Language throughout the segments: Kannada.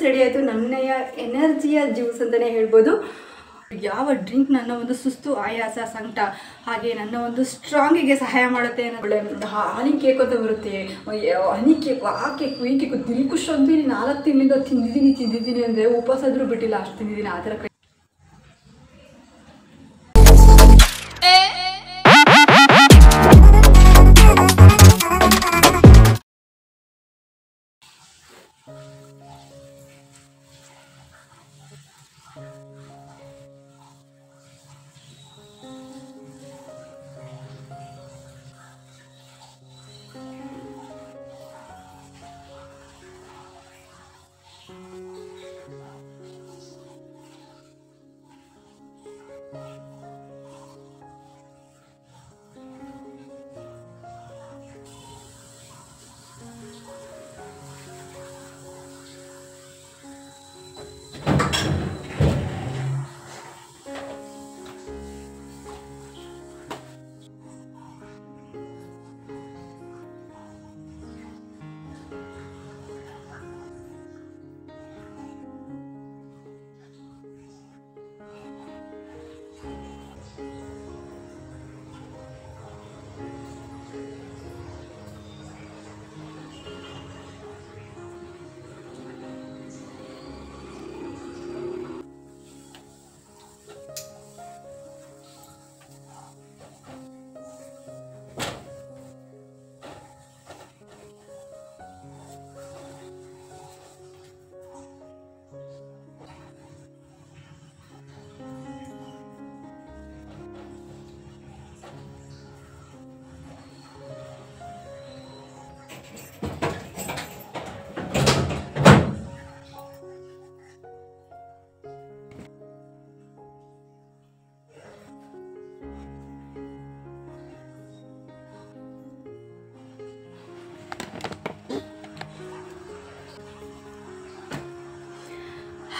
ರೆಡಿ ಆಯಿತು. ನನ್ನಯ ಎನರ್ಜಿಯ ಜ್ಯೂಸ್ ಅಂತಲೇ ಹೇಳ್ಬೋದು. ಯಾವ ಡ್ರಿಂಕ್ ನನ್ನ ಒಂದು ಸುಸ್ತು, ಆಯಾಸ, ಸಂಕಟ ಹಾಗೆ ನನ್ನ ಒಂದು ಸ್ಟ್ರಾಂಗಿಗೆ ಸಹಾಯ ಮಾಡುತ್ತೆ. ಒಳ್ಳೆ ಹನಿ ಕೇಕ್ ಅಂತ ಬರುತ್ತೆ, ಹನಿ ಕೇಕ್, ಆ ಕೇಕು ಈ ಕೇಕು ದಿಲ್ ಖುಷ್ ಅಂತೀನಿ. 4 ತಿಂಗಳಿಂದ ತಿಂದಿದ್ದೀನಿ ಅಂದರೆ ಉಪವಾಸ ಆದರೂ ಬಿಟ್ಟಿಲ್ಲ, ಅಷ್ಟು ತಿಂದಿದ್ದೀನಿ. ಆ ಥರ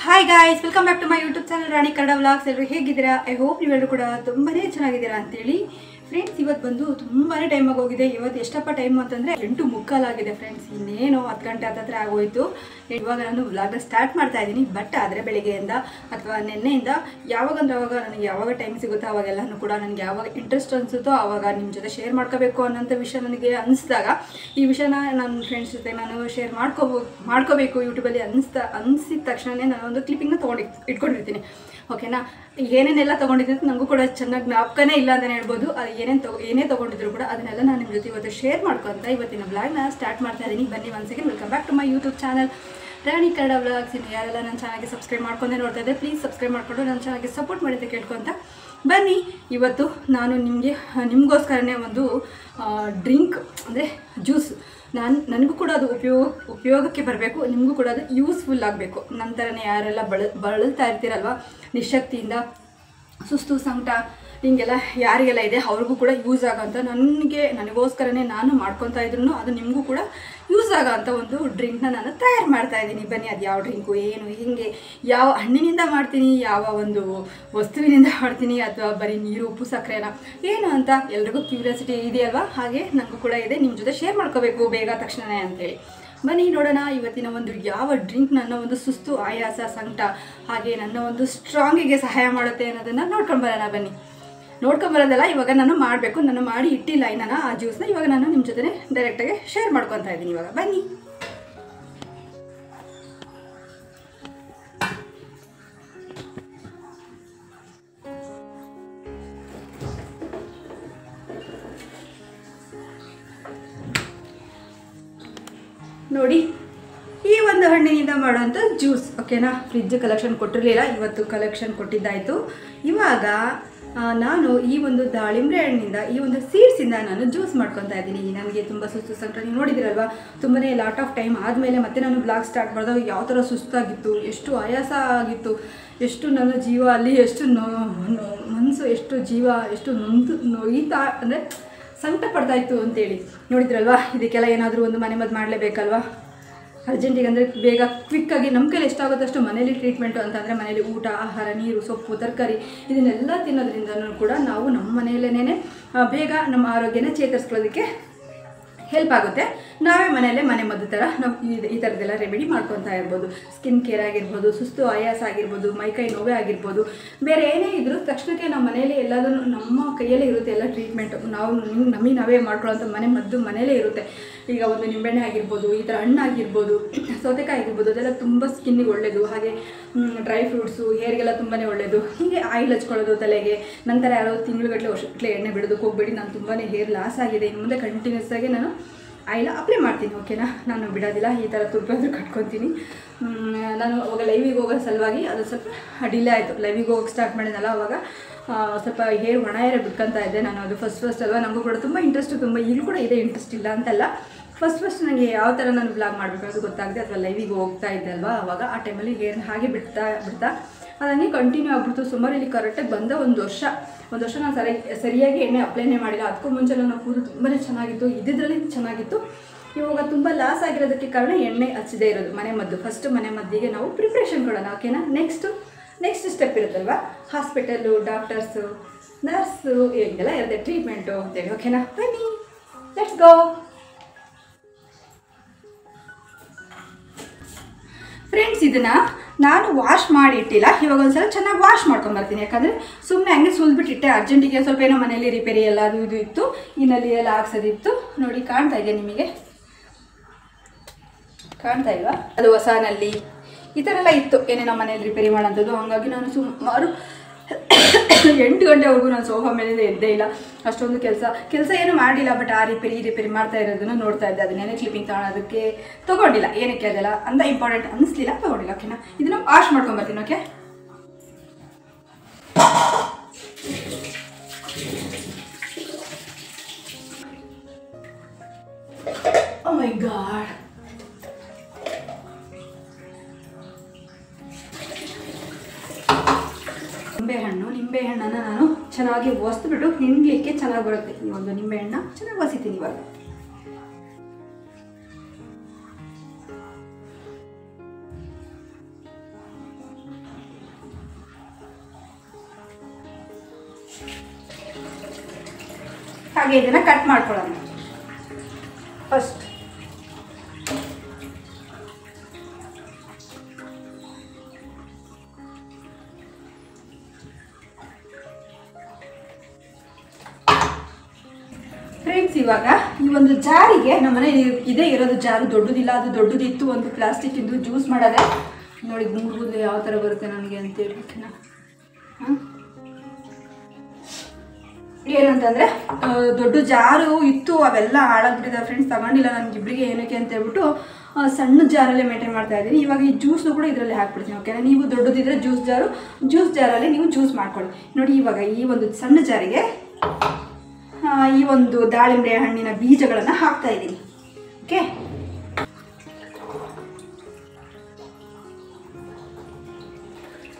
hi guys, welcome back to my YouTube channel Rani Kannada vlogs. ಎಲ್ಲರೂ ಹೇಗಿದ್ದೀರಾ? ಐ ಹೋಪ್ ನೀವೆಲ್ಲರೂ ಕೂಡ ತುಂಬಾ ಚೆನ್ನಾಗಿದ್ದೀರಾ ಅಂತೇಳಿ. ಫ್ರೆಂಡ್ಸ್, ಇವತ್ತು ಬಂದು ತುಂಬಾ ಟೈಮ್ ಆಗೋಗಿದೆ. ಇವತ್ತು ಎಷ್ಟಪ್ಪ ಟೈಮ್ ಅಂತಂದರೆ 8:45 ಆಗಿದೆ ಫ್ರೆಂಡ್ಸ್. ಇನ್ನೇನು 10 ಗಂಟೆ ಹತ್ತಿರ ಆಗೋಯ್ತು. ಇವಾಗ ನಾನು ವ್ಲಾಗ್ನ ಸ್ಟಾರ್ಟ್ ಮಾಡ್ತಾ ಇದ್ದೀನಿ. ಬಟ್ ಆದರೆ ಬೆಳಗ್ಗೆಯಿಂದ ಅಥವಾ ನಿನ್ನೆಯಿಂದ ಯಾವಾಗಂದ್ರೆ ಅವಾಗ ನನಗೆ ಯಾವಾಗ ಟೈಮ್ ಸಿಗುತ್ತೋ ಅವಾಗೆಲ್ಲನೂ ಕೂಡ ನನಗೆ ಯಾವಾಗ ಇಂಟ್ರೆಸ್ಟ್ ಅನಿಸುತ್ತೋ ಆವಾಗ ನಿಮ್ಮ ಜೊತೆ ಶೇರ್ ಮಾಡ್ಕೋಬೇಕು ಅನ್ನೋಂಥ ವಿಷಯ ನನಗೆ ಅನಿಸಿದಾಗ ಈ ವಿಷಯನ ನನ್ನ ಫ್ರೆಂಡ್ಸ್ ಜೊತೆ ನಾನು ಶೇರ್ ಮಾಡ್ಕೋಬೇಕು ಯೂಟ್ಯೂಬಲ್ಲಿ ಅನಿಸಿದ ತಕ್ಷಣವೇ ನಾನು ಒಂದು ಕ್ಲಿಪ್ಪಿಂಗ್ನ ಇಟ್ಕೊಂಡಿರ್ತೀನಿ. ಓಕೆನಾ? ಏನೇನೆಲ್ಲ ತೊಗೊಂಡಿದ್ದು ನನಗೂ ಕೂಡ ಚೆನ್ನಾಗಿ ಜ್ಞಾಪಕನೇ ಇಲ್ಲ ಅಂತಲೇ ಹೇಳ್ಬೋದು. ಅದು ಏನೇ ತೊಗೊಂಡಿದ್ರು ಕೂಡ ಅದನ್ನೆಲ್ಲ ನಾನು ನಿಮ್ಮ ಜೊತೆ ಇವತ್ತು ಶೇರ್ ಮಾಡ್ಕೊತ ಇವತ್ತಿನ ವ್ಲಾಗ್ನ ಸ್ಟಾರ್ಟ್ ಮಾಡ್ತಾ ಇದ್ದೀನಿ. ಬನ್ನಿ, once again welcome back to my YouTube channel Rani Kannada vlogs. ಇನ್ನು ಯಾರೆಲ್ಲ ನನ್ನ ಚಾನಲ್ಗೆ ಸಬ್ಸ್ಕ್ರೈಬ್ ಮಾಡ್ಕೊಂಡೆ ನೋಡ್ತಾ ಇದ್ದೆ, ಪ್ಲೀಸ್ ಸಬ್ಸ್ಕ್ರೈಬ್ ಮಾಡಿಕೊಂಡು ನನ್ನ ಚಾನಲ್ಗೆ ಸಪೋರ್ಟ್ ಮಾಡಿ ಅಂತ ಕೇಳ್ಕೊತ ಬನ್ನಿ. ಇವತ್ತು ನಾನು ನಿಮಗೋಸ್ಕರನೇ ಒಂದು ಡ್ರಿಂಕ್ ಅಂದರೆ ಜ್ಯೂಸ್, ನನಗೂ ಕೂಡ ಅದು ಉಪಯೋಗಕ್ಕೆ ಬರಬೇಕು, ನಿಮಗೂ ಕೂಡ ಅದು ಯೂಸ್ಫುಲ್ ಆಗಬೇಕು. ನಂತರನೇ ಯಾರೆಲ್ಲ ಬಳಲ್ತಾ ಇರ್ತೀರಲ್ವ ನಿಶಕ್ತಿಯಿಂದ, ಸುಸ್ತು, ಸಂಕಟ ಹಿಂಗೆಲ್ಲ ಯಾರಿಗೆಲ್ಲ ಇದೆ ಅವ್ರಿಗೂ ಕೂಡ ಯೂಸ್ ಆಗೋಂಥ, ನನಗೋಸ್ಕರನೇ ನಾನು ಮಾಡ್ಕೊತಾ ಇದ್ರು ಅದು ನಿಮಗೂ ಕೂಡ ಯೂಸ್ ಆಗೋಂಥ ಒಂದು ಡ್ರಿಂಕ್ನ ನಾನು ತಯಾರು ಮಾಡ್ತಾ ಇದ್ದೀನಿ. ಬನ್ನಿ, ಅದು ಯಾವ ಡ್ರಿಂಕು, ಏನು, ಹಿಂಗೆ, ಯಾವ ಹಣ್ಣಿನಿಂದ ಮಾಡ್ತೀನಿ, ಯಾವ ಒಂದು ವಸ್ತುವಿನಿಂದ ಮಾಡ್ತೀನಿ, ಅಥವಾ ಬರೀ ನೀರು, ಉಪ್ಪು, ಸಕ್ಕರೆನ ಏನು ಅಂತ ಎಲ್ರಿಗೂ ಕ್ಯೂರಿಯಾಸಿಟಿ ಇದೆಯಲ್ವಾ? ಹಾಗೆ ನನಗೂ ಕೂಡ ಇದೆ, ನಿಮ್ಮ ಜೊತೆ ಶೇರ್ ಮಾಡ್ಕೋಬೇಕು ಬೇಗ ತಕ್ಷಣವೇ ಅಂತೇಳಿ. ಬನ್ನಿ ನೋಡೋಣ ಇವತ್ತಿನ ಒಂದು ಯಾವ ಡ್ರಿಂಕ್ ನನ್ನ ಒಂದು ಸುಸ್ತು, ಆಯಾಸ, ಸಂಕಟ ಹಾಗೆ ನನ್ನ ಒಂದು ಸ್ಟ್ರಾಂಗಿಗೆ ಸಹಾಯ ಮಾಡುತ್ತೆ ಅನ್ನೋದನ್ನು ನೋಡ್ಕೊಂಬರೋಣ. ಬನ್ನಿ, ನೋಡ್ಕೊಂಬರೋದಲ್ಲ, ಇವಾಗ ನಾನು ಮಾಡಬೇಕು. ನಾನು ಮಾಡಿ ಇಟ್ಟಿಲ್ಲ ಇನ್ನೂ ಆ ಜ್ಯೂಸ್ನ. ಇವಾಗ ನಾನು ನಿಮ್ಮ ಜೊತೆ ಡೈರೆಕ್ಟಾಗಿ ಶೇರ್ ಮಾಡ್ಕೊತಾ ಇದ್ದೀನಿ. ಇವಾಗ ಬನ್ನಿ. ನೋಡಿ, ಈ ಒಂದು ಹಣ್ಣಿನಿಂದ ಮಾಡೋಂಥ ಜ್ಯೂಸ್. ಓಕೆನಾ? ಫ್ರಿಡ್ಜ್ ಕಲೆಕ್ಷನ್ ಕೊಟ್ಟಿರಲಿಲ್ಲ, ಇವತ್ತು ಕಲೆಕ್ಷನ್ ಕೊಟ್ಟಿದ್ದಾಯಿತು. ಇವಾಗ ನಾನು ಈ ಒಂದು ದಾಳಿಂಬೆ ಹಣ್ಣಿಂದ, ಈ ಒಂದು ಸೀಡ್ಸಿಂದ ನಾನು ಜ್ಯೂಸ್ ಮಾಡ್ಕೊತಾ ಇದ್ದೀನಿ. ನನಗೆ ತುಂಬ ಸುಸ್ತು, ಸಂಕಟ ನೀವು ನೋಡಿದಿರಲ್ವ, ತುಂಬಾ ಲಾಟ್ ಆಫ್ ಟೈಮ್ ಆದಮೇಲೆ ಮತ್ತೆ ನಾನು ಬ್ಲಾಗ್ ಸ್ಟಾರ್ಟ್ ಮಾಡಿದಾಗ ಯಾವ ಥರ ಸುಸ್ತಾಗಿತ್ತು, ಎಷ್ಟು ಆಯಾಸ ಆಗಿತ್ತು, ಎಷ್ಟು ನನ್ನ ಜೀವ ಅಲ್ಲಿ, ಎಷ್ಟು ಮನಸ್ಸು, ಎಷ್ಟು ಜೀವ ಎಷ್ಟು ನೋಯ್ತಾ ಅಂದರೆ ಸಂಕಟ ಪಡ್ತಾಯಿತ್ತು ಅಂತೇಳಿ ನೋಡಿದ್ರಲ್ವ. ಇದಕ್ಕೆಲ್ಲ ಏನಾದರೂ ಒಂದು ಮನೆಮದ್ದು ಮಾಡಲೇಬೇಕಲ್ವ ಅರ್ಜೆಂಟಿಗೆ, ಅಂದರೆ ಬೇಗ ಕ್ವಿಕ್ಕಾಗಿ ನಮ್ಮ ಕೈಲಿ ಎಷ್ಟಾಗುತ್ತೋ ಅಷ್ಟು ಮನೇಲಿ ಟ್ರೀಟ್ಮೆಂಟು ಅಂತಂದರೆ ಮನೇಲಿ ಊಟ, ಆಹಾರ, ನೀರು, ಸೊಪ್ಪು, ತರಕಾರಿ ಇದನ್ನೆಲ್ಲ ತಿನ್ನೋದ್ರಿಂದನೂ ಕೂಡ ನಾವು ನಮ್ಮ ಮನೆಯಲ್ಲೇ ಬೇಗ ನಮ್ಮ ಆರೋಗ್ಯನ ಚೇತರಿಸ್ಕೊಳ್ಳೋದಕ್ಕೆ ಹೆಲ್ಪ್ ಆಗುತ್ತೆ. ನಾವೇ ಮನೆಯಲ್ಲೇ ಮನೆ ಮದ್ದು ಥರ ನಾವು ಈ ಥರದ್ದೆಲ್ಲ ರೆಮಿಡಿ ಮಾಡ್ಕೊತಾ ಇರ್ಬೋದು. ಸ್ಕಿನ್ ಕೇರ್ ಆಗಿರ್ಬೋದು, ಸುಸ್ತು ಆಯಾಸ ಆಗಿರ್ಬೋದು, ಮೈಕೈ ನೋವೇ ಆಗಿರ್ಬೋದು, ಬೇರೆ ಏನೇ ಇದ್ರೂ ತಕ್ಷಣಕ್ಕೆ ನಮ್ಮ ಮನೇಲಿ ಎಲ್ಲದನ್ನು ನಮ್ಮ ಕೈಯಲ್ಲೇ ಇರುತ್ತೆ. ಎಲ್ಲ ಟ್ರೀಟ್ಮೆಂಟು ನಾವು ನಮಗೆ ನಾವೇ ಮಾಡ್ಕೊಳ್ಳೋಂಥ ಮನೆ ಮದ್ದು ಮನೇಲೇ ಇರುತ್ತೆ. ಈಗ ಒಂದು ನಿಂಬೆಹಣ್ಣೆ ಆಗಿರ್ಬೋದು, ಈ ಥರ ಹಣ್ಣಾಗಿರ್ಬೋದು, ಸೌತೆಕಾಯಿ ಆಗಿರ್ಬೋದು, ಅದೆಲ್ಲ ತುಂಬ ಸ್ಕಿನ್ನಿಗೆ ಒಳ್ಳೆಯದು. ಹಾಗೆ ಡ್ರೈ ಫ್ರೂಟ್ಸು ಹೇರ್ಗೆಲ್ಲ ತುಂಬಾ ಒಳ್ಳೆಯದು. ಹೀಗೆ ಆಯಿಲ್ ಹಚ್ಕೊಳ್ಳೋದು ತಲೆಗೆ. ನಂತರ ಯಾರೋ ತಿಂಗಳುಗಟ್ಟಲೆ ವರ್ಷಗಟ್ಟಲೆ ಎಣ್ಣೆ ಬಿಡೋದಕ್ಕೆ ಹೋಗಬೇಡಿ. ನಾನು ತುಂಬಾ ಹೇರ್ ಲಾಸ್ ಆಗಿದೆ. ಇನ್ನು ಮುಂದೆ ಕಂಟಿನ್ಯೂಸ್ ಆಗಿ ನಾನು ಆಯಿಲ್ ಅಪ್ಲೈ ಮಾಡ್ತೀನಿ, ಓಕೆನಾ. ನಾನು ಬಿಡೋದಿಲ್ಲ. ಈ ಥರ ತುರ್ಪಾದರೂ ಕಟ್ಕೊತೀನಿ. ನಾನು ಅವಾಗ ಲೈವಿಗೆ ಹೋಗೋ ಸಲುವಾಗಿ ಅದು ಸ್ವಲ್ಪ ಡಿಲೇ ಆಯಿತು. ಲೈವಿಗೆ ಹೋಗೋಕ್ಕೆ ಸ್ಟಾರ್ಟ್ ಮಾಡಿದ್ನಲ್ಲ ಅವಾಗ ಸ್ವಲ್ಪ ಹೇರ್ ಒಣ ಹೇರೇ ಬಿಟ್ಕೊತಾ ಇದ್ದೆ ನಾನು. ಅದು ಫಸ್ಟ್ ಅಲ್ವಾ, ನಮಗೂ ಕೂಡ ತುಂಬ ಇಂಟ್ರೆಸ್ಟು, ತುಂಬ ಈಗಲೂ ಕೂಡ ಇದೆ ಇಂಟ್ರೆಸ್ಟ್, ಇಲ್ಲ ಅಂತಲ್ಲ. ಫಸ್ಟ್ ನನಗೆ ಯಾವ ಥರ ನಾನು ಬ್ಲಾಗ್ ಮಾಡಬೇಕು ಗೊತ್ತಾಗಿದೆ. ಅಥವಾ ಲೈವಿಗೆ ಹೋಗ್ತಾ ಇದ್ದೆ ಅಲ್ವಾ, ಅವಾಗ ಆ ಟೈಮಲ್ಲಿ ಹೇರ್ ಹಾಗೆ ಬಿಡ್ತಾ ಅದಂಗೆ ಕಂಟಿನ್ಯೂ ಆಗ್ಬಿಡ್ತು. ಸುಮಾರು ಇಲ್ಲಿ ಕರೆಕ್ಟಾಗಿ ಬಂದ ಒಂದು ವರ್ಷ ನಾನು ಸರಿಯಾಗಿ ಎಣ್ಣೆ ಅಪ್ಲೈನೇ ಮಾಡಿಲ್ಲ. ಅದಕ್ಕೂ ಮುಂಚೆ ನನ್ನ ಕೂದಲು ತುಂಬಾ ಚೆನ್ನಾಗಿತ್ತು, ಇದ್ದಿದ್ರಲ್ಲಿ ಚೆನ್ನಾಗಿತ್ತು. ಇವಾಗ ತುಂಬ ಲಾಸ್ ಆಗಿರೋದಕ್ಕೆ ಕಾರಣ ಎಣ್ಣೆ ಹಚ್ಚದೇ ಇರೋದು. ಮನೆ ಮದ್ದು ಫಸ್ಟ್ ಮನೆ ಮದ್ದಿಗೆ ನಾವು ಪ್ರಿಪ್ರೇಷನ್ ಕೊಡೋಣ, ಓಕೆನಾ. ನೆಕ್ಸ್ಟ್ ಸ್ಟೆಪ್ ಇರುತ್ತಲ್ವ, ಹಾಸ್ಪಿಟಲ್ಲು, ಡಾಕ್ಟರ್ಸು, ನರ್ಸು, ಹಿಂಗೆಲ್ಲ ಇರುತ್ತೆ ಟ್ರೀಟ್ಮೆಂಟು ಅಂತೇಳಿ, ಓಕೆನಾ. ಬನ್ನಿ, ಲೆಟ್ಸ್ ಗೋ. ಫ್ರೆಂಡ್ಸ್, ಇದನ್ನು ನಾನು ವಾಶ್ ಮಾಡಿ ಇಟ್ಟಿಲ್ಲ. ಇವಾಗ ಒಂದ್ಸಲ ಚೆನ್ನಾಗಿ ವಾಶ್ ಮಾಡ್ಕೊಂಬರ್ತೀನಿ. ಯಾಕಂದರೆ ಸುಮ್ಮನೆ ಹಂಗೆ ಸುಲ್ಬಿಟ್ಟಿಟ್ಟೆ. ಅರ್ಜೆಂಟಿಗೆ ಸ್ವಲ್ಪ ಏನೋ ಮನೇಲಿ ರಿಪೇರಿ ಎಲ್ಲ ಅದು ಇದು ಇತ್ತು, ಈ ನಲ್ಲಿ ಎಲ್ಲ ಹಾಕ್ಸೋದಿತ್ತು. ನೋಡಿ, ಕಾಣ್ತಾ ಇದೆಯಾ ನಿಮಗೆ? ಕಾಣ್ತಾ ಇಲ್ವಾ? ಅದು ಹೊಸ ನಲ್ಲಿ ಈ ಥರ ಎಲ್ಲ ಇತ್ತು, ಏನೇನೋ ಮನೇಲಿ ರಿಪೇರಿ ಮಾಡೋಂಥದ್ದು. ಹಾಗಾಗಿ ನಾನು ಸುಮಾರು 8 ಗಂಟೆವರೆಗೂ ನಾನು ಸೋಫಾ ಮೇಲೆ ಎದ್ದೇ ಇಲ್ಲ. ಅಷ್ಟೊಂದು ಕೆಲಸ ಏನು ಮಾಡಿಲ್ಲ. ಬಟ್ ಆ ರಿಪೇರಿ ಮಾಡ್ತಾ ಇರೋದನ್ನು ನೋಡ್ತಾ ಇದ್ದೆ. ಅದನ್ನೇನೇ ಕ್ಲಿಪ್ಪಿಂಗ್ ತಗೊಳೋದಕ್ಕೆ ತೊಗೊಂಡಿಲ್ಲ. ಏನಕ್ಕೆ ಅದೆಲ್ಲ ಅಂತ ಇಂಪಾರ್ಟೆಂಟ್ ಅನ್ನಿಸ್ಲಿಲ್ಲ, ತೊಗೊಂಡಿಲ್ಲ, ಓಕೆನಾ. ಇದನ್ನು ವಾಶ್ ಮಾಡ್ಕೊಂಬರ್ತೀನಿ, ಓಕೆ. ಓ ಮೈ ಗಾಡ್, ನಿಂಬೆಹಣ್ಣನ್ನು ನಾನು ಚೆನ್ನಾಗಿ ಒಸ್ಬಿಟ್ಟು ಹಿಂಡ್ಲಿಕ್ಕೆ ಚೆನ್ನಾಗಿ ಬರುತ್ತೆ. ಈ ಒಂದು ನಿಂಬೆಹಣ್ಣ ಚೆನ್ನಾಗಿ ಒಸಿತೀನಿ ಇವಾಗ. ಹಾಗೆ ಇದನ್ನ ಕಟ್ ಮಾಡ್ಕೊಳ್ಳೋಣ ಫಸ್ಟ್. ಫ್ರೆಂಡ್ಸ್, ಇವಾಗ ಈ ಒಂದು ಜಾರಿಗೆ ನಮ್ಮನೆ ಇದೇ ಇರೋದು ಜಾರು, ದೊಡ್ಡದಿಲ್ಲ. ಅದು ದೊಡ್ಡದಿತ್ತು, ಒಂದು ಪ್ಲಾಸ್ಟಿಕ್ ಇಂದು ಜ್ಯೂಸ್ ಮಾಡೋದೆ. ನೋಡಿ ಗುಂಡು ಯಾವ ಥರ ಬರುತ್ತೆ ನನಗೆ ಅಂತೇಳಿ, ಓಕೆನಾ. ಏನಂತಂದರೆ ದೊಡ್ಡ ಜಾರು ಇತ್ತು, ಅವೆಲ್ಲ ಹಾಳಾಗ್ಬಿಟ್ಟಿದೆ ಫ್ರೆಂಡ್ಸ್. ತಗೊಂಡಿಲ್ಲ ನನಗಿಬ್ಬರಿಗೆ, ಏನಕ್ಕೆ ಅಂತ ಹೇಳ್ಬಿಟ್ಟು ಸಣ್ಣ ಜಾರಲ್ಲೇ ಮೇಂಟೈನ್ ಮಾಡ್ತಾ ಇದ್ದೀನಿ. ಇವಾಗ ಈ ಜ್ಯೂಸ್ನು ಕೂಡ ಇದರಲ್ಲಿ ಹಾಕ್ಬಿಡ್ತೀನಿ, ಓಕೆನಾ. ನೀವು ದೊಡ್ಡದಿದ್ರೆ ಜ್ಯೂಸ್ ಜಾರಲ್ಲಿ ನೀವು ಜ್ಯೂಸ್ ಮಾಡ್ಕೊಳ್ಳಿ. ನೋಡಿ, ಇವಾಗ ಈ ಒಂದು ಸಣ್ಣ ಜಾರಿಗೆ ಈ ಒಂದು ದಾಳಿಂಬೆ ಹಣ್ಣಿನ ಬೀಜಗಳನ್ನು ಹಾಕ್ತಾ ಇದ್ದೀನಿ, ಓಕೆ.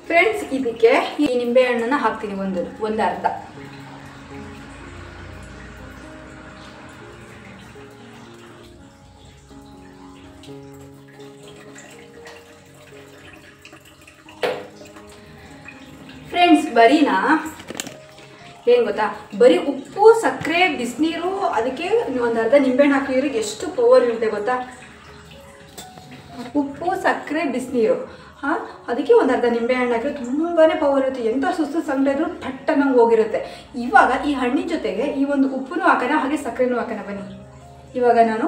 ಫ್ರೆಂಡ್ಸ್, ಇದಕ್ಕೆ ಈ ನಿಂಬೆ ಹಣ್ಣನ್ನು ಹಾಕ್ತೀನಿ, ಒಂದು ಅರ್ಧ. ಫ್ರೆಂಡ್ಸ್, ಬರೀನಾ ಏನು ಗೊತ್ತಾ, ಬರೀ ಉಪ್ಪು, ಸಕ್ಕರೆ, ಬಿಸಿನೀರು, ಅದಕ್ಕೆ ಒಂದು ಅರ್ಧ ನಿಂಬೆಹಣ್ಣು ಹಾಕಿದ್ರೆ ಎಷ್ಟು ಪವರ್ ಇರುತ್ತೆ ಗೊತ್ತಾ. ಉಪ್ಪು, ಸಕ್ಕರೆ, ಬಿಸಿನೀರು, ಅದಕ್ಕೆ ಒಂದು ಅರ್ಧ ನಿಂಬೆಹಣ್ಣು ಹಾಕಿದ್ರೆ ತುಂಬಾ ಪವರ್ ಇರುತ್ತೆ. ಎಂಥ ಸುಸ್ತು ಸಂಕಟ ಇದ್ರೂ ಪಟ್ಟ ನಂಗೆ ಹೋಗಿರುತ್ತೆ. ಇವಾಗ ಈ ಹಣ್ಣಿನ ಜೊತೆಗೆ ಈ ಒಂದು ಉಪ್ಪು ಹಾಕೋಣ, ಹಾಗೆ ಸಕ್ಕರೆನೂ ಹಾಕೋಣ. ಬನ್ನಿ, ಇವಾಗ ನಾನು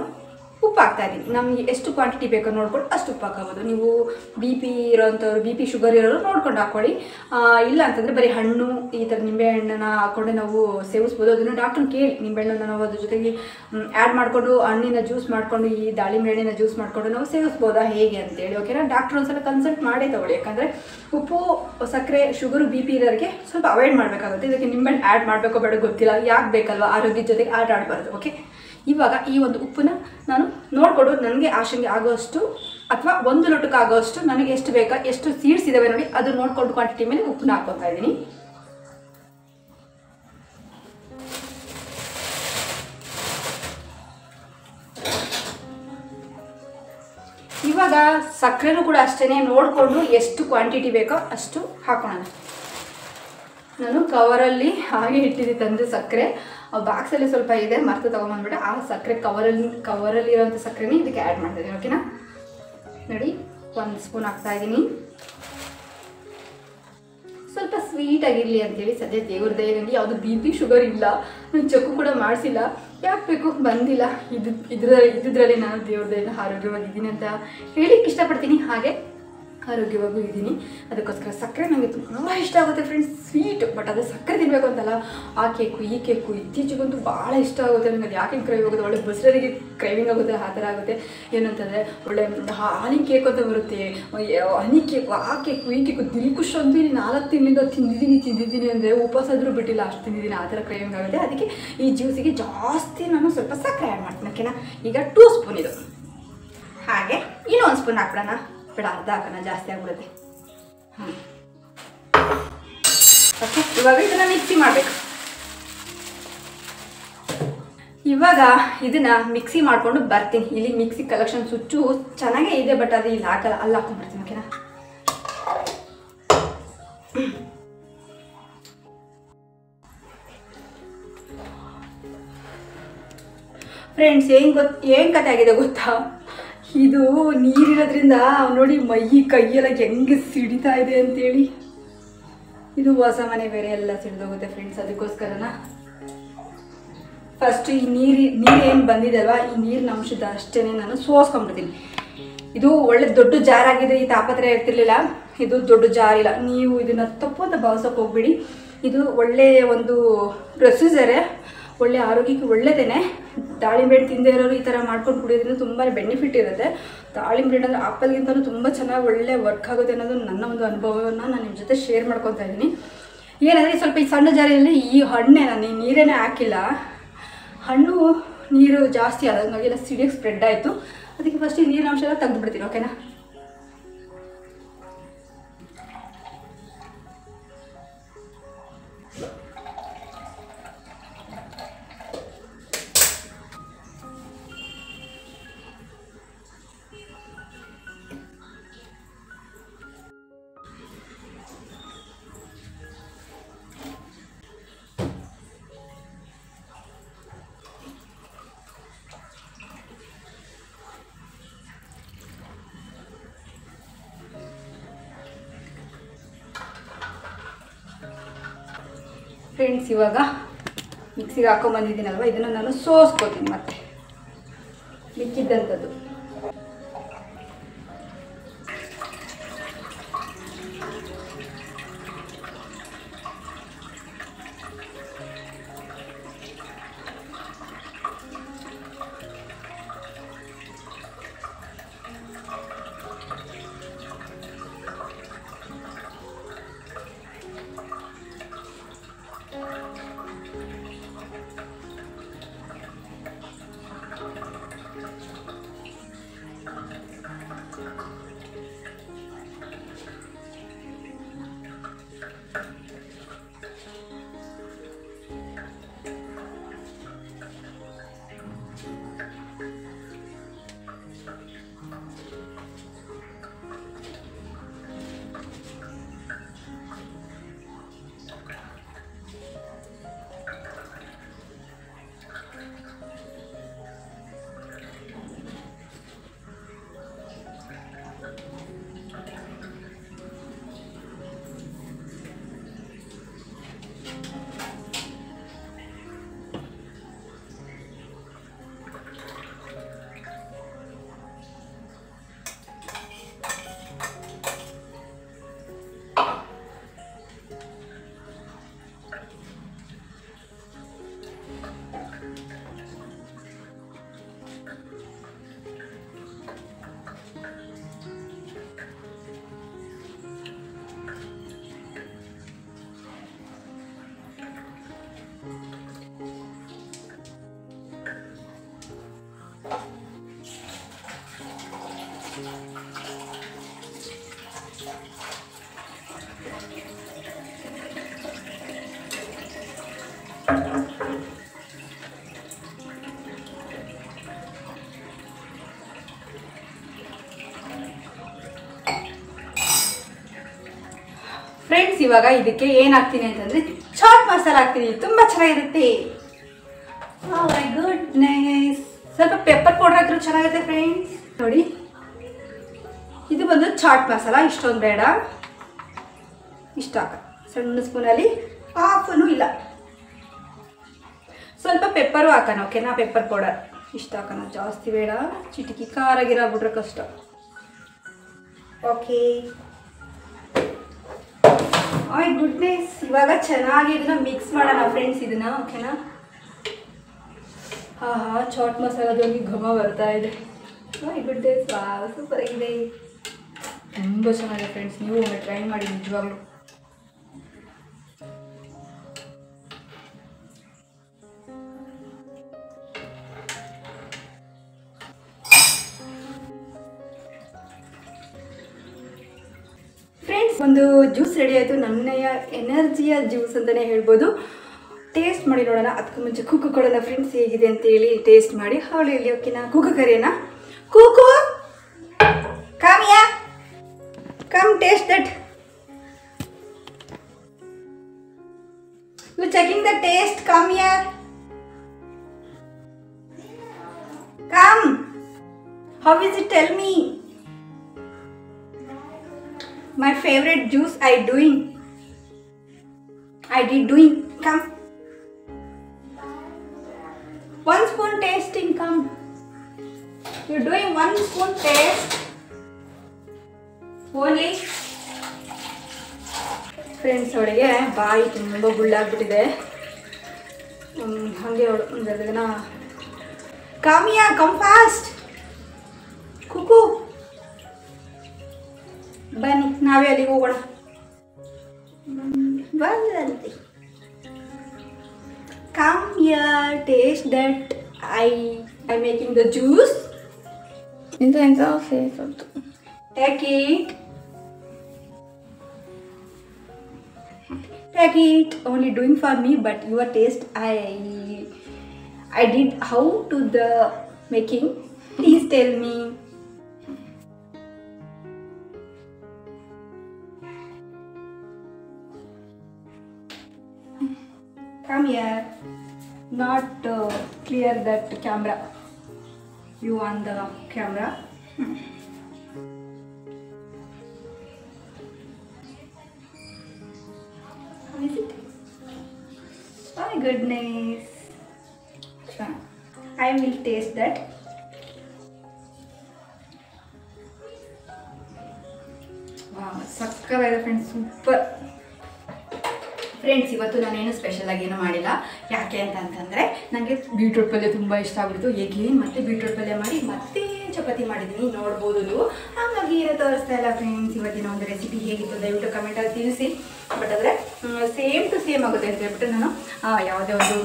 ಉಪ್ಪು ಹಾಕ್ತಾ ಇದ್ದೀನಿ. ನಮಗೆ ಎಷ್ಟು ಕ್ವಾಂಟಿಟಿ ಬೇಕೋ ನೋಡ್ಕೊಂಡು ಅಷ್ಟು ಉಪ್ಪು ಹಾಕೋಬೋದು. ನೀವು BP ಇರೋಂಥವ್ರು, BP ಶುಗರ್ ಇರೋರು ನೋಡ್ಕೊಂಡು ಹಾಕ್ಕೊಳ್ಳಿ. ಇಲ್ಲ ಅಂತಂದರೆ ಬರೀ ಹಣ್ಣು, ಈ ಥರ ನಿಂಬೆಹಣ್ಣನ್ನು ಹಾಕ್ಕೊಂಡೆ ನಾವು ಸೇವಿಸ್ಬೋದು. ಅದನ್ನು ಡಾಕ್ಟ್ರನ್ನ ಕೇಳಿ, ನಿಂಬೆಹಣ್ಣನ್ನು ನಾವು ಅದ್ರ ಜೊತೆಗೆ ಆ್ಯಡ್ ಮಾಡಿಕೊಂಡು ಹಣ್ಣಿನ ಜ್ಯೂಸ್ ಮಾಡಿಕೊಂಡು, ಈ ದಾಳಿಂಬೆ ಹಣ್ಣಿನ ಜ್ಯೂಸ್ ಮಾಡಿಕೊಂಡು ನಾವು ಸೇವಿಸ್ಬೋದಾ ಹೇಗೆ ಅಂತೇಳಿ, ಓಕೆನಾ. ಡಾಕ್ಟ್ರ್ ಒಂದ್ಸಲ ಕನ್ಸಲ್ಟ್ ಮಾಡೇ ತೊಗೊಳ್ಳಿ. ಯಾಕಂದರೆ ಉಪ್ಪು, ಸಕ್ಕರೆ, ಶುಗರು, BP ಇರೋರಿಗೆ ಸ್ವಲ್ಪ ಅವಾಯ್ಡ್ ಮಾಡಬೇಕಾಗುತ್ತೆ. ಇದಕ್ಕೆ ನಿಂಬೆಹಣ್ಣು ಆ್ಯಡ್ ಮಾಡಬೇಕೋ ಬೇಡ ಗೊತ್ತಿಲ್ಲ, ಯಾಕೆ ಬೇಕಲ್ವ, ಆರೋಗ್ಯದ ಜೊತೆಗೆ ಆಟ ಆಡಬಾರ್ದು, ಓಕೆ. ಇವಾಗ ಈ ಒಂದು ಉಪ್ಪನ್ನ ನಾನು ನೋಡಿಕೊಂಡು ನನಗೆ ಆಶಂಗೆ ಆಗೋಷ್ಟು ಅಥವಾ 1 ಲೋಟಕ್ಕೆ ಆಗೋಷ್ಟು ನನಗೆ ಎಷ್ಟು ಬೇಕಾ, ಎಷ್ಟು ಸೀಡ್ಸ್ ಇದ್ದಾವೆ ನೋಡಿ, ಅದು ನೋಡ್ಕೊಂಡು ಕ್ವಾಂಟಿಟಿ ಮೇಲೆ ಉಪ್ಪನ್ನ ಹಾಕ್ಕೊತಾ ಇದ್ದೀನಿ. ಇವಾಗ ಸಕ್ಕರೆನೂ ಕೂಡ ಅಷ್ಟೇ ನೋಡಿಕೊಂಡು ಎಷ್ಟು ಕ್ವಾಂಟಿಟಿ ಬೇಕೋ ಅಷ್ಟು ಹಾಕೋಣ. ನಾನು ಕವರಲ್ಲಿ ಹಾಗೆ ಇಟ್ಟಿದ್ದೆ ತಂದು ಸಕ್ಕರೆ. ಆ ಬಾಕ್ಸಲ್ಲಿ ಸ್ವಲ್ಪ ಇದೆ, ಮರ್ತು ತೊಗೊಂಬಂದ್ಬಿಟ್ಟೆ. ಆ ಸಕ್ಕರೆ ಕವರಲ್ಲಿರೋಂಥ ಸಕ್ಕರೆನೇ ಇದಕ್ಕೆ ಆ್ಯಡ್ ಮಾಡ್ತಾಯಿದ್ದೀನಿ. ಓಕೆನಾ? ನೋಡಿ, 1 ಸ್ಪೂನ್ ಹಾಕ್ತಾಯಿದ್ದೀನಿ. ಸ್ವಲ್ಪ ಸ್ವೀಟಾಗಿರಲಿ ಅಂತೇಳಿ. ಸದ್ಯ ದೇವ್ರ ದಯೆಯಲ್ಲಿ ಯಾವುದು BP ಶುಗರ್ ಇಲ್ಲ, ನಾನು ಚೆಕ್ಕು ಕೂಡ ಮಾಡಿಸಿಲ್ಲ. ಯಾಕೆ ಬೇಕು, ಬಂದಿಲ್ಲ. ಇದ್ರಲ್ಲಿ ನಾನು ದೇವ್ರ ದಯೆಯಿಂದ ಆರೋಗ್ಯವಾಗಿದ್ದೀನಿ ಅಂತ ಹೇಳಿಕ್ಕೆ ಇಷ್ಟಪಡ್ತೀನಿ. ಹಾಗೆ ಆರೋಗ್ಯವಾಗೂ ಇದ್ದೀನಿ. ಅದಕ್ಕೋಸ್ಕರ ಸಕ್ಕರೆ ನನಗೆ ತುಂಬ ಇಷ್ಟ ಆಗುತ್ತೆ ಫ್ರೆಂಡ್ಸ್, ಸ್ವೀಟ್. ಬಟ್ ಅದು ಸಕ್ಕರೆ ತಿನ್ನಬೇಕು ಅಂತಲ್ಲ, ಆ ಕೇಕು ಈ ಕೇಕು ಇತ್ತೀಚೆಗಂತೂ ಭಾಳ ಇಷ್ಟ ಆಗುತ್ತೆ ನನಗೆ. ಅದು ಯಾಕೆ ಕ್ರೈವ್ ಆಗುತ್ತೆ, ಒಳ್ಳೆ ಬಸ್ರರಿಗೆ ಕ್ರೈವಿಂಗ್ ಆಗುತ್ತೆ, ಆ ಥರ ಆಗುತ್ತೆ. ಏನಂತಂದರೆ ಒಳ್ಳೆ ಹನಿ ಕೇಕ್ ಅಂತ ಬರುತ್ತೆ, ಹನಿ ಕೇಕು, ಆ ಕೇಕು ಈ ಕೇಕು. ದಿಲ್ಖುಷ್ ಅಂತೂ ಇಲ್ಲಿ 4 ತಿಂಗಳಿಂದ ತಿಂದಿದ್ದೀನಿ ಅಂದರೆ ಉಪವಾಸ ಆದರೂ ಬಿಟ್ಟಿಲ್ಲ, ಅಷ್ಟು ತಿಂದಿದ್ದೀನಿ. ಆ ಥರ ಕ್ರೈವಿಂಗ್ ಆಗುತ್ತೆ. ಅದಕ್ಕೆ ಈ ಜ್ಯೂಸಿಗೆ ಜಾಸ್ತಿ ನಾನು ಸ್ವಲ್ಪ ಸಕ್ಕರೆ ಆ್ಯಡ್ ಮಾಡ್ತೀನಿ. ಓಕೆನಾ? ಈಗ 2 ಸ್ಪೂನ್ ಇದು. ಹಾಗೆ ಇನ್ನೂ 1 ಸ್ಪೂನ್ ಹಾಕ್ಬಿಡೋಣ. ಬೇಡ, ಅರ್ಧ ಹಾಕೋಣ, ಜಾಸ್ತಿ ಆಗ್ಬಿಡುತ್ತೆ. ಓಕೆ, ಇವಾಗ ಇದನ್ನು ಮಿಕ್ಸಿ ಮಾಡಬೇಕು. ಇವಾಗ ಇದನ್ನು ಮಿಕ್ಸಿ ಮಾಡಿಕೊಂಡು ಬರ್ತೀನಿ. ಇಲ್ಲಿ ಮಿಕ್ಸಿ ಕಲೆಕ್ಷನ್ ಸ್ವಿಚ್ಚು ಚೆನ್ನಾಗೇ ಇದೆ, ಬಟ್ ಅದು ಇಲ್ಲಿ ಹಾಕಲ್ಲ, ಅಲ್ಲಿ ಹಾಕೊಂಡ್ಬರ್ತೀನಿ. ಓಕೆನಾ? ಫ್ರೆಂಡ್ಸ್, ಏನು ಕತೆ ಆಗಿದೆ ಗೊತ್ತಾ? ಇದು ನೀರಿರೋದ್ರಿಂದ ನೋಡಿ ಮೈ ಕೈಯೆಲ್ಲ ಹೆಂಗೆ ಸಿಡಿತಾ ಇದೆ ಅಂತೇಳಿ. ಇದು ಹೊಸ ಮನೆ ಬೇರೆ, ಎಲ್ಲ ಸಿಡಿದೋಗುತ್ತೆ ಫ್ರೆಂಡ್ಸ್. ಅದಕ್ಕೋಸ್ಕರನ ಫಸ್ಟ್ ಈ ನೀರು ಏನು ಬಂದಿದೆ ಅಲ್ವಾ, ಈ ನೀರಿನ ಅಂಶದ ಅಷ್ಟೇ ನಾನು ಸೋಸ್ಕೊಂಡ್ಬಿಡ್ತೀನಿ. ಇದು ಒಳ್ಳೆ ದೊಡ್ಡ ಜಾರ್ ಆಗಿದೆ, ಈ ತಾಪತ್ರೆ ಇರ್ತಿರ್ಲಿಲ್ಲ. ಇದು ದೊಡ್ಡ ಜಾರ್ ಇಲ್ಲ. ನೀವು ಇದನ್ನು ತಪ್ಪು ಅಂತ ಭಾವಿಸೋಕೆ ಹೋಗ್ಬಿಡಿ. ಇದು ಒಳ್ಳೆಯ ಒಂದು ಪ್ರೊಸೀಜರೇ, ಒಳ್ಳೆ ಆರೋಗ್ಯಕ್ಕೆ ಒಳ್ಳೆಯದೇ. ದಾಳಿಂಬೆ ಹಣ್ಣು ತಿಂದೇ ಇರೋರು ಈ ಥರ ಮಾಡ್ಕೊಂಡು ಕುಡಿಯೋದ್ರಿಂದ ತುಂಬಾ ಬೆನಿಫಿಟ್ ಇರುತ್ತೆ. ದಾಳಿಂಬೆ ಹಣ್ಣು ಅಂದರೆ ಆಪಲ್ಗಿಂತಲೂ ತುಂಬ ಚೆನ್ನಾಗಿ ಒಳ್ಳೆ ವರ್ಕ್ ಆಗುತ್ತೆ ಅನ್ನೋದು ನನ್ನ ಒಂದು ಅನುಭವವನ್ನು ನಾನು ನಿಮ್ಮ ಜೊತೆ ಶೇರ್ ಮಾಡ್ಕೊತಾ ಇದ್ದೀನಿ. ಏನಂದರೆ ಸ್ವಲ್ಪ ಈ ಸಣ್ಣ ಜಾರಿಯಲ್ಲಿ ಈ ಹಣ್ಣೆ, ನಾನು ಈ ನೀರೇನೇ ಹಾಕಿಲ್ಲ, ಹಣ್ಣು ನೀರು ಜಾಸ್ತಿ ಆದಂಗಾಗಿ ಎಲ್ಲ ಸಿಡಿಯೋಕ್ಕೆ ಸ್ಪ್ರೆಡ್ ಆಯಿತು. ಅದಕ್ಕೆ ಫಸ್ಟ್ ಈ ನೀರಿನ ಅಂಶ ಎಲ್ಲ ತೆಗೆದುಬಿಡ್ತೀನಿ. ಓಕೆನಾ? ಫ್ರೆಂಡ್ಸ್, ಇವಾಗ ಮಿಕ್ಸಿಗೆ ಹಾಕೊಂಡ್ಬಂದಿದ್ದೀನಲ್ವ, ಇದನ್ನು ನಾನು ಸೋಸ್ಕೋತೀನಿ ಮತ್ತೆ ಮಿಕ್ಕಿದ್ದಂಥದ್ದು. ಫ್ರೆಂಡ್ಸ್ ಇವಾಗ ಇದಕ್ಕೆ ಏನು ಹಾಕ್ತೀನಿ ಅಂತಂದರೆ ಚಾಟ್ ಮಸಾಲ ಹಾಕ್ತೀನಿ, ತುಂಬ ಚೆನ್ನಾಗಿರುತ್ತೆ. My goodness. ಸ್ವಲ್ಪ ಪೆಪ್ಪರ್ ಪೌಡರ್ ಹಾಕಿದ್ರು ಚೆನ್ನಾಗಿರುತ್ತೆ ಫ್ರೆಂಡ್ಸ್. ನೋಡಿ, ಇದು ಬಂದು ಚಾಟ್ ಮಸಾಲ. ಇಷ್ಟೊಂದು ಬೇಡ, ಇಷ್ಟ ಹಾಕ, ಸಣ್ಣ ಸ್ಪೂನಲ್ಲಿ ಹಾಫನು ಇಲ್ಲ. ಸ್ವಲ್ಪ ಪೆಪ್ಪರು ಹಾಕೋಣ, ಓಕೆನಾ? ಪೆಪ್ಪರ್ ಪೌಡರ್ ಇಷ್ಟ ಹಾಕೋಣ, ಜಾಸ್ತಿ ಬೇಡ. ಚಿಟಿಕಿ ಖಾರಾಗಿರಾಗ್ಬಿಟ್ರೆ ಕಷ್ಟ. Okay, my goodness. ಇವಾಗ ಚೆನ್ನಾಗಿ ಇದನ್ನ ಮಿಕ್ಸ್ ಮಾಡೋಣ ಫ್ರೆಂಡ್ಸ್, ಇದನ್ನ, ಓಕೆನಾ? ಚಾಟ್ ಮಸಾಲದೊಂದಿಗೆ ಘಮ ಬರ್ತಾ ಇದೆ. ಮೈ ಗುಡ್ನೆಸ್, ಸೂಪರ್ ಆಗಿದೆ, ತುಂಬ ಚೆನ್ನಾಗಿದೆ ಫ್ರೆಂಡ್ಸ್. ನೀವು ಒಮ್ಮೆ ಟ್ರೈ ಮಾಡಿ ನಿಜವಾಗ್ಲೂ. ಫ್ರೆಂಡ್ಸ್, ಒಂದು ಜ್ಯೂಸ್ ರೆಡಿ ಆಯಿತು. ನನ್ನಯ ಎನರ್ಜಿಯ ಜ್ಯೂಸ್ ಅಂತಲೇ ಹೇಳ್ಬೋದು. ಟೇಸ್ಟ್ ಮಾಡಿ ನೋಡೋಣ. ಅದಕ್ಕೆ ಮುಂಚೆ ಕೂಕು ಕೊಡೋಣ ಫ್ರೆಂಡ್ಸ್, ಹೇಗಿದೆ ಅಂತೇಳಿ ಟೇಸ್ಟ್ ಮಾಡಿ ಅವಳು ಇಲ್ಲಿ. ಓಕೆನಾ? ಕೂಕು ಕರೆಯೋಣ. ಕೂಕು, ಕಮ್ ಯಾ, come taste that. You checking the taste, come ಯಾ, come. How is it, tell me. My favorite juice I did doing. Come. 1 spoon tasting, come. You're doing 1 spoon taste. Only. Friends, ಅವಳಿಗೆ ಬಾಯಿ ತುಂಬ ಗುಳ್ಳಾಗ್ಬಿಟ್ಟಿದೆ. ಹಾಗೆ ಅವಳು ಒಂದೆರಡು ದಿನ ಕಾಮಿಯಾ, ಕಮ್ ಫಾಸ್ಟ್. ಕುಕು, ಬನ್ನಿ ನಾವೇ ಅಲ್ಲಿಗೆ ಹೋಗೋಣ. ಬಂದಂತೆ. Come here, taste that. I making the juice. Take it. Take it. Only doing for me, but your taste I did how to the making. Please tell me. Come here. Not clear that camera. You on the camera. How is it? My goodness. I will taste that. Wow, ಸಕ್ಕತ್ತಾಗಿದೆ ಫ್ರೆಂಡ್ಸ್, ಸೂಪರ್. ಫ್ರೆಂಡ್ಸ್, ಇವತ್ತು ನಾನೇನು ಸ್ಪೆಷಲ್ ಆಗಿ ಏನೂ ಮಾಡಿಲ್ಲ. ಯಾಕೆ ಅಂತಂದರೆ ನನಗೆ ಬೀಟ್ರೂಟ್ ಪಲ್ಯ ತುಂಬ ಇಷ್ಟ ಆಗ್ಬಿಡ್ತು. ಎಗೇನ್ ಮತ್ತೆ ಬೀಟ್ರೂಟ್ ಪಲ್ಯ ಮಾಡಿ ಮತ್ತೆ ಚಪಾತಿ ಮಾಡಿದ್ದೀನಿ, ನೋಡ್ಬೋದು ನೀವು. ಹಾಗಾಗಿ ಏನೋ ತೋರಿಸ್ತಾ ಇಲ್ಲ ಫ್ರೆಂಡ್ಸ್. ಇವತ್ತಿನ ಒಂದು ರೆಸಿಪಿ ಹೇಗಿತ್ತು ದಯವಿಟ್ಟು ಕಮೆಂಟಲ್ಲಿ ತಿಳಿಸಿ. ಬಟ್ ಆದರೆ ಸೇಮ್ ಟು ಸೇಮ್ ಆಗುತ್ತೆ ಅಂತ ಹೇಳ್ಬಿಟ್ಟು ನಾನು ಯಾವುದೇ ಒಂದು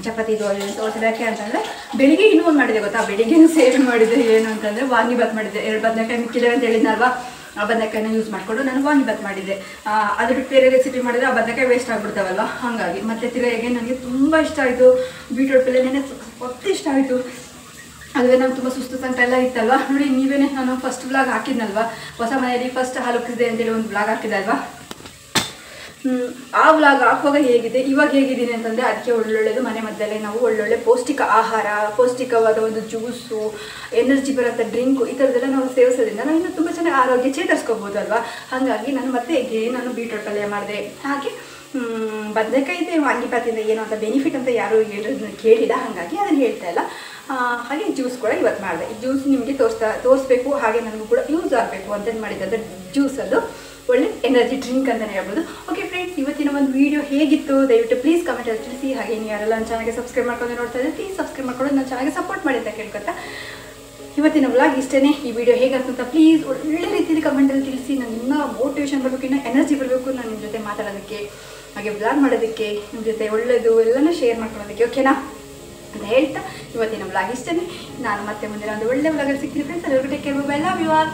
ಚಪಾತಿದು ತೋರಿಸಿದೆ. ಯಾಕೆ ಅಂತಂದರೆ ಬೆಳಿಗ್ಗೆ ಇನ್ನೂ ಒಂದು ಮಾಡಿದೆ ಗೊತ್ತಾ, ಬೆಳಿಗ್ಗೆನೂ ಸೇಮ್ ಮಾಡಿದೆ. ಏನು ಅಂತಂದರೆ ವಾಂಗಿಬಾತ್ ಮಾಡಿದ್ದೆ. 2 ಬದನೆಕಾಯಿ ಮಿಕ್ಕಿದೆ ಅಂತ ಹೇಳಿದ್ನಲ್ವಾ, ಆ ಬದನೆಕಾಯಿನ ಯೂಸ್ ಮಾಡಿಕೊಂಡು ನಾನು ವಾಂಗಿಬಾತ್ ಮಾಡಿದ್ದೆ. ಅದು ಬಿಟ್ಟು ಬೇರೆ ರೆಸಿಪಿ ಮಾಡಿದರೆ ಆ ಬದನೆಕಾಯಿ ವೇಸ್ಟ್ ಆಗಿಬಿಡ್ತಾವಲ್ವ, ಹಾಗಾಗಿ. ಮತ್ತು ತಿರುಗಿಗೆ ನನಗೆ ತುಂಬ ಇಷ್ಟ ಆಯಿತು ಬೀಟ್ರೂಟ್ ಪಲ್ಯ. ನೆನೆ ಹೊತ್ತು ಇಷ್ಟ ಆಯಿತು. ಅದುವೇ ನಂಗೆ ತುಂಬ ಸುಸ್ತು ಸಂಕಟ ಎಲ್ಲ ಇತ್ತಲ್ವ. ನೋಡಿ, ನೀವೇ ನಾನು ಫಸ್ಟ್ ವ್ಲಾಗ್ ಹಾಕಿದ್ನಲ್ವ, ಹೊಸ ಮನೆಯಲ್ಲಿ ಫಸ್ಟ್ ಹಾಲು ಉಕ್ಕಿದೆ ಅಂತೇಳಿ ಒಂದು ವ್ಲಾಗ್ ಹಾಕಿದೆ ಅಲ್ವಾ. ಆ ವ್ಲಾಗ್ ಹಾಕುವಾಗ ಹೇಗಿದೆ, ಇವಾಗ ಹೇಗಿದ್ದೀನಿ ಅಂತಂದರೆ ಅದಕ್ಕೆ ಒಳ್ಳೊಳ್ಳೆದು. ಮನೆ ಮಧ್ಯಲ್ಲೇ ನಾವು ಒಳ್ಳೊಳ್ಳೆ ಪೌಷ್ಟಿಕ ಆಹಾರ, ಪೌಷ್ಟಿಕವಾದ ಒಂದು ಜ್ಯೂಸು, ಎನರ್ಜಿ ಬರೋಂಥ ಡ್ರಿಂಕು, ಈ ಥರದ್ದೆಲ್ಲ ನಾವು ಸೇವಿಸೋದ್ರಿಂದ ನಾವು ಇನ್ನೂ ತುಂಬ ಚೆನ್ನಾಗಿ ಆರೋಗ್ಯ ಚೇತರಿಸ್ಕೋಬೋದು ಅಲ್ವಾ. ಹಾಗಾಗಿ ನಾನು ಮತ್ತೆ ನಾನು ಬೀಟ್ರೂಟ್ ಪಲ್ಯ ಮಾಡಿದೆ. ಹಾಗೆ ಬದನೆಕಾಯಿದೆ ವಾಂಗಿಬಾತಿಂದ ಏನು ಅಂತ ಬೆನಿಫಿಟ್ ಅಂತ ಯಾರೂ ಹೇಳೋದನ್ನ ಕೇಳಿಲ್ಲ, ಹಾಗಾಗಿ ಅದನ್ನು ಹೇಳ್ತಾ ಇಲ್ಲ. ಹಾಗೆ ಜ್ಯೂಸ್ ಕೂಡ ಇವತ್ತು ಮಾಡಿದೆ. ಈ ಜ್ಯೂಸ್ ನಿಮಗೆ ತೋರಿಸ್ಬೇಕು, ಹಾಗೆ ನನಗೂ ಕೂಡ ಯೂಸ್ ಆಗಬೇಕು ಅಂತೇನು ಮಾಡಿದ್ದೆ ಅಂದರೆ ಜ್ಯೂಸ್ ಅದು ಒಳ್ಳೆ ಎನರ್ಜಿ ಡ್ರಿಂಕ್ ಅಂತಲೇ ಹೇಳ್ಬೋದು. ಓಕೆ ಫ್ರೆಂಡ್ಸ್, ಇವತ್ತಿನ ಒಂದು ವೀಡಿಯೋ ಹೇಗಿತ್ತು ದಯವಿಟ್ಟು ಪ್ಲೀಸ್ ಕಮೆಂಟಲ್ಲಿ ತಿಳಿಸಿ. ಹಾಗೆ ನೀವು ಯಾರೆಲ್ಲ ನನ್ನ ಚಾನಲ್ಗೆ ಸಬ್ಸ್ಕ್ರೈಬ್ ಮಾಡ್ಕೊಂಡು ನೋಡ್ತಾ ಇದ್ದರೆ ಪ್ಲೀಸ್ ಸಬ್ಸ್ಕ್ರೈಬ್ ಮಾಡ್ಕೊಂಡು ನನ್ನ ಚಾನಲ್ಗೆ ಸಪೋರ್ಟ್ ಮಾಡಿ ಅಂತ ಕೇಳ್ಕೊತಾ ಇವತ್ತಿನ ವ್ಲಾಗ್ ಇಷ್ಟೇ. ಈ ವಿಡಿಯೋ ಹೇಗಾಗ್ತಂತ ಪ್ಲೀಸ್ ಒಳ್ಳೆ ರೀತಿಯಲ್ಲಿ ಕಮೆಂಟಲ್ಲಿ ತಿಳಿಸಿ. ನನಗೆ ಇನ್ನೂ ಮೋಟಿವೇಶನ್ ಬರಬೇಕು, ಇನ್ನೂ ಎನರ್ಜಿ ಬರಬೇಕು ನಾನು ನಿಮ್ಮ ಜೊತೆ ಮಾತಾಡೋದಕ್ಕೆ, ಹಾಗೆ ವ್ಲಾಗ್ ಮಾಡೋದಕ್ಕೆ, ನಿಮ್ಮ ಜೊತೆ ಒಳ್ಳೆಯದು ಎಲ್ಲನೂ ಶೇರ್ ಮಾಡ್ಕೊಳ್ಳೋದಕ್ಕೆ. ಓಕೆನಾ ಅಂತ ಹೇಳ್ತಾ ಇವತ್ತಿನ ವ್ಲಾಗ್ ಇಷ್ಟೇ. ನಾನು ಮತ್ತೆ ಮುಂದಿನ ಒಂದು ಒಳ್ಳೆ ವ್ಲಾಗಲ್ಲಿ ಸಿಗ್ತೀನಿ ಫ್ರೆಂಡ್ಸ್. ಎಲ್ಲರಿಗೂ take care, bye, love you all.